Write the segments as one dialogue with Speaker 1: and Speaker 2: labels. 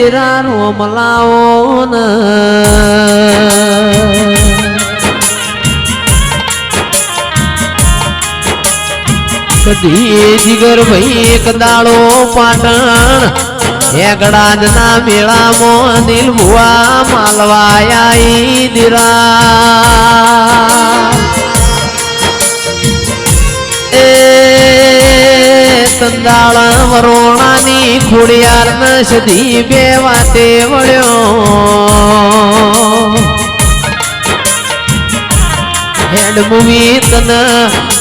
Speaker 1: દીરા રોમલાઓ ન કદી જીગર ભાઈ એક દાડો પાટણ એકડાજ ના મેળામાં દિલ ભુવા માલવાયા દીરા એ તંદાળ વરોણાની ખોડિયાર ન સધી બે વાતે વળ્યો હેડ મૂવી તન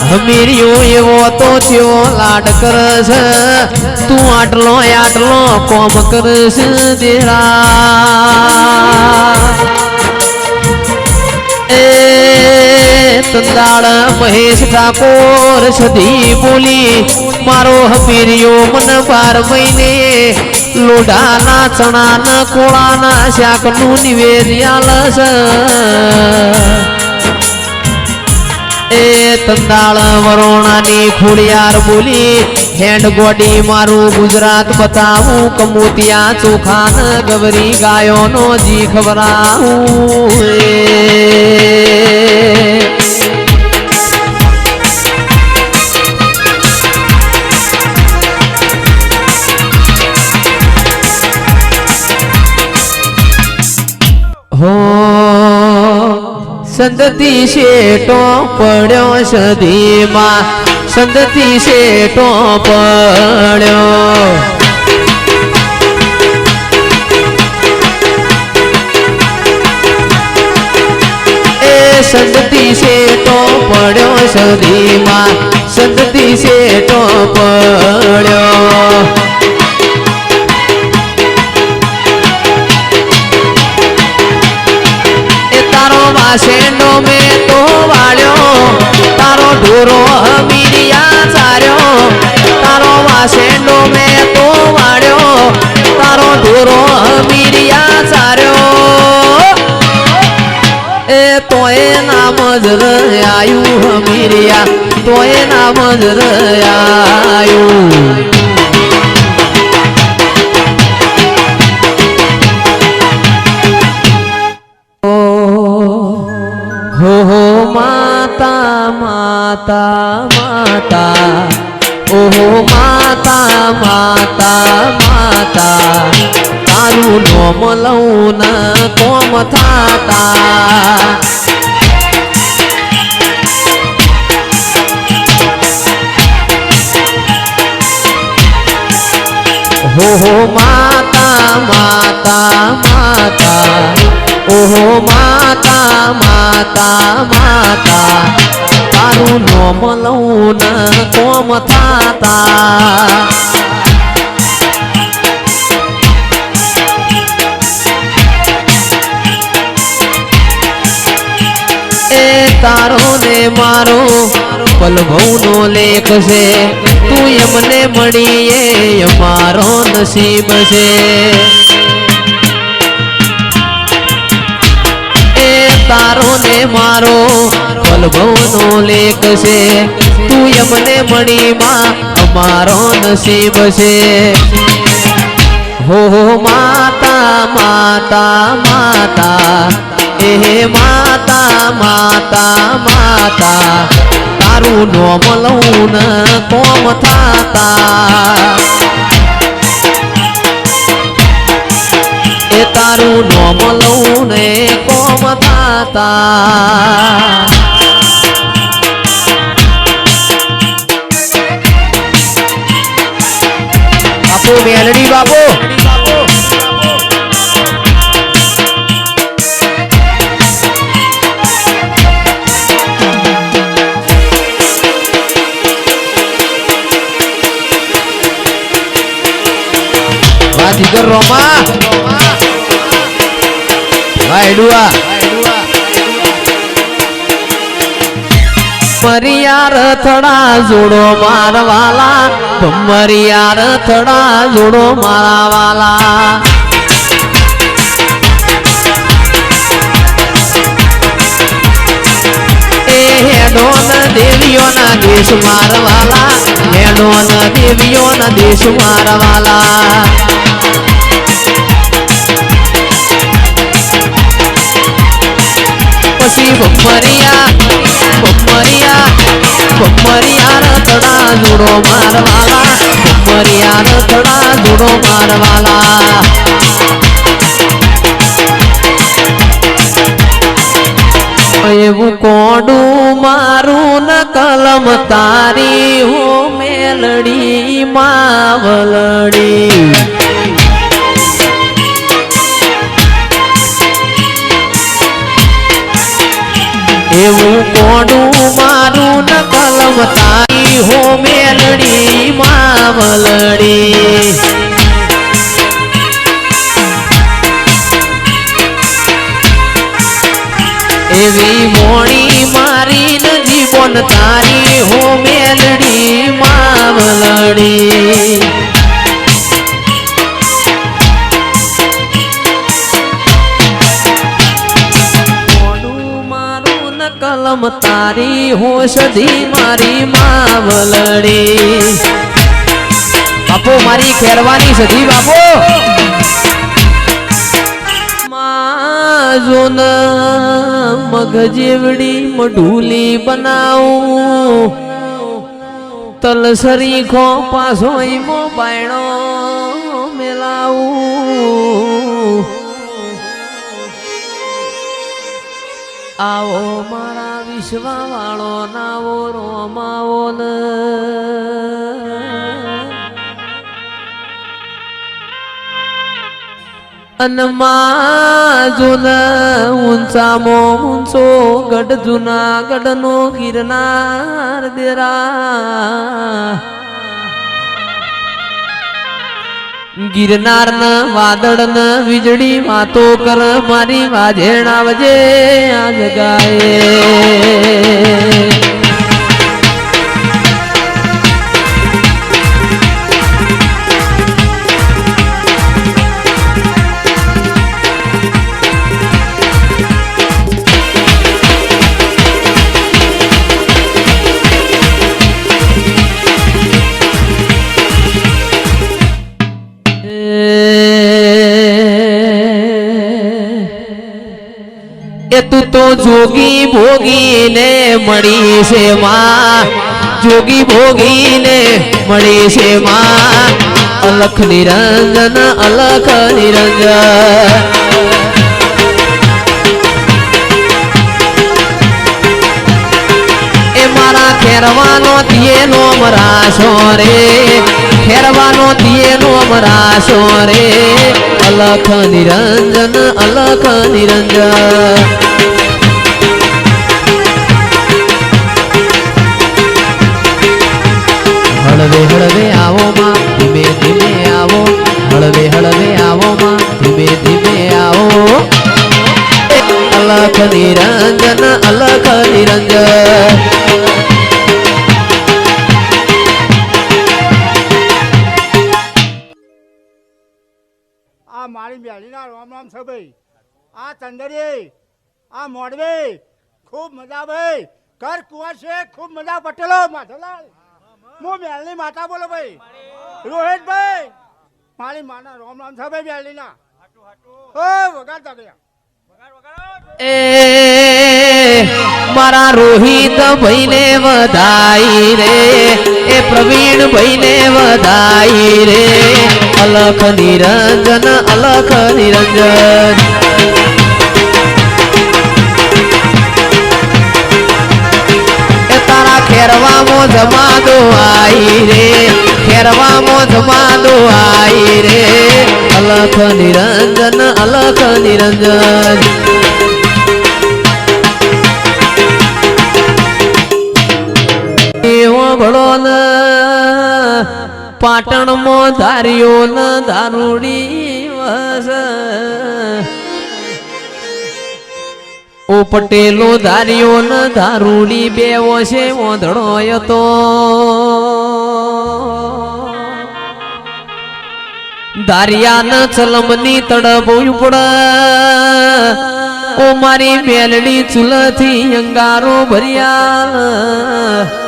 Speaker 1: હમીર્યો એવો તો થયો લાડ કરસ તું આટલો કોમ કરસ દેરા એ તંદાળ મહેશ ઠાકોર સધી બોલી મારો હમીર્યો મન 12 મહિને લોઢાના ચણાના કોળાના શાકનું નિવેદ્યાલસ એ તંદાળ વરોણાની ખોડિયાર બોલી હેન્ડ ગોડી મારું ગુજરાત બતાવું કમોતિયા ચોખાન ગવરી ગાયોનો જી ખબરાવું હો સંદતી શેટો પડ્યો સદીમાં સંદતી શેટો પડ્યો એ સંદતી શેટો પડ્યો સદીમાં સંદતી શેટો પડ્યો શેંડો મેં તો વાળ્યો તારો ઢોરો હમીરિયા ચાર્યો તારો વાસેંડો મેં તો વાળ્યો તારો ઢોરો હમીરિયા ચાર્યો એ તોય નામ જ રહ્યાયું હમીરિયા તોય નામ જ રહ્યાયું हो माता माता माता ओहो माता माता माता तारू नोम लौन कोम थाता हो माता माता माता ओहो माता माता माता तारू नोम लौन कोम थाता ए तारो ने मारो पलभौनो लेख से तू यमने मळीए मारो नसीब से तारो ने मारो पलभौनो लेख से तू यमने मणि मां अमारो नसीब से हो माता माता माता ए माता माता माता तारू नोम लौन कोम थाता ए तारू नोम लौन कोम थाता बापू मेलडी बापू बाजीगर रोमा वाइडुआ मरियार थड़ा जोड़ो मारवाला मरियार थड़ा जोड़ो मारवाला हेडोन देवियों ना देश मारवाला हेडोन देवियों ना देश मारवाला પછી બમ્મરિયા રતડા જોડો મારવાલા બમ્મરિયા રતડા જોડો મારવાલા એવું કોડું મારું ન કલમ તારી હો મેલડી માવલડી એવું કોડું મારું ન કલમ તારી હો મેલડી માવલડી એવી મોણી મારી ન જીવન તારી હો મેલડી માવલડી કલમ તારી હોશધી મારી માવલડી બાપો મારી ખેરવાની સધી બાપો માજોન મગ જેવડી મઢુલી બનાવું તલસરી ખો પાસો ઈમો બાયણો મેલાવું આવો મારા વિશ્વા વાળો નાવો રોમાવો ન અનમાજુન ઊંચામો ઊંચો ગઢ જુનાગઢ નો ગિરનાર દેરા ગિરનાર ન વાદળ ન વીજળી વાતો કર મારી વાજેણ આવજે આ જગાએ તું તો જોગી ભોગી ને મળી છે માં જોગી ભોગી ને મળી છે માં અલખ નિરંજન અલખ નિરંજન એ મારા ખેરવાનો દિયેનો મરાશો રે ખેરવાનો દિયેનો મરાશો રે અલખ નિરંજન અલખ નિરંજન હળવે હળવે આવો માં ધીમે ધીમે આવો હળવે હળવે આવો માં ધીમે ધીમે આવો અલખ નિરંજન અલખ નિરંજન
Speaker 2: આ મારી બેલીના રામ રામ છે ભાઈ આ ચંદરી આ મોડવે ખૂબ મજા ભાઈ ઘર કુંવર છે ખૂબ મજા પટેલો માધવલાલ હું બેલની માતા બોલો ભાઈ રોહિતભાઈ મારી માના રામ રામ છે ભાઈ બેલીના હો વગાડતા ગયા
Speaker 1: એ મારા રોહિત ભાઈને વધાઈ રે એ પ્રવીણ ભાઈને વધાઈ રે અલખ નિરંજન અલખ નિરંજન એ તારા ખેરવામાં જમાદો આઈ રે ખેરવામાં જમાદો આઈ રે અલખ નિરંજન અલખ નિરંજન ભળો ન પાટણમાં ધાર્યો ન દારૂડી વસ ઓ પટેલો ધાર્યો ન દારૂડી બેવો છે ઓંધળો હતો ધારિયા ન ચલમની તડબોયું પડ ઓ મારી મેલડી ચૂલથી અંગારો ભર્યા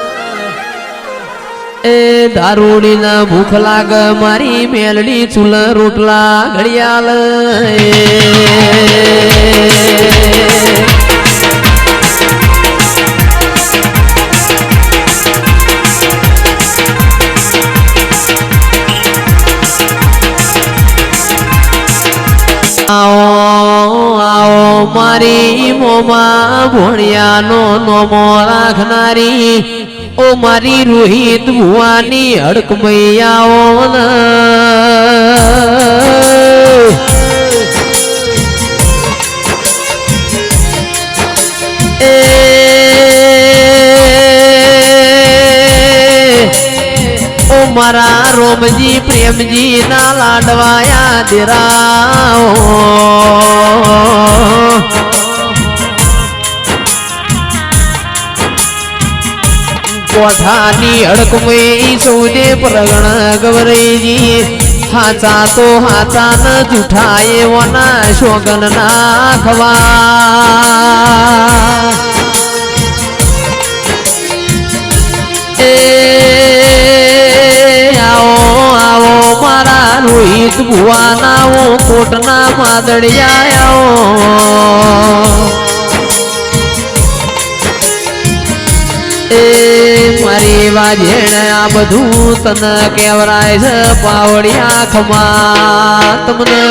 Speaker 1: એ દારૂડી ના ભૂખ લાગ મારી મેલડી ચૂલ રોટલા ઘડિયાળ માં ભોણિયાનો નોમો રાખનારી ઓ મારી રોહિત ભુવાની હડકમૈયાઓ ઓ મારા રોમજી પ્રેમજી ના લાડવાયા દેરાઓ કોઠાની હડકમઈ સૌદે પ્રગણ ગવરેજી હાચા તો હાચા ન જૂઠા એવોના શોગન નાખવા એ આવો મારા રોહિત ભુવાના ઓ કોટના માદડિયા એ મારી વાજેણ આ બધું તને કેવરાય છે પાવડિયા ખમા તમને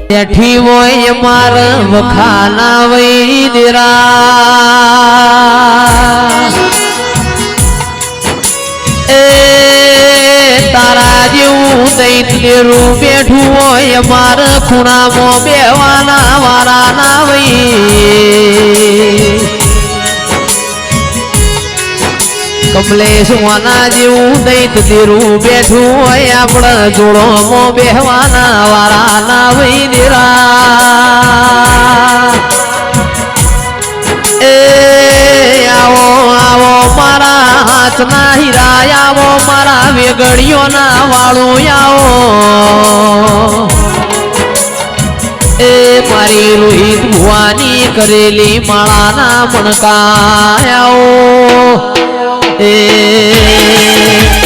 Speaker 1: બેઠી હોય માર વખાના વઈ દેરા એ તારા જેવું દૈત્યરું બેઠું હોય માર ખૂણામાં બેવાના વારાના વઈ કમલેશ વાના જેવું દૈત્યરું બેઠું હોય આપણે જોડોમાં બેહવાના વારાના વઈ દેરા એ આવો મારા હાથના હીરા આવો મારા વેગડીઓના વાળું આવો એ મારી રોહિત ભુવાની કરેલી માળાના મણકા આવો એ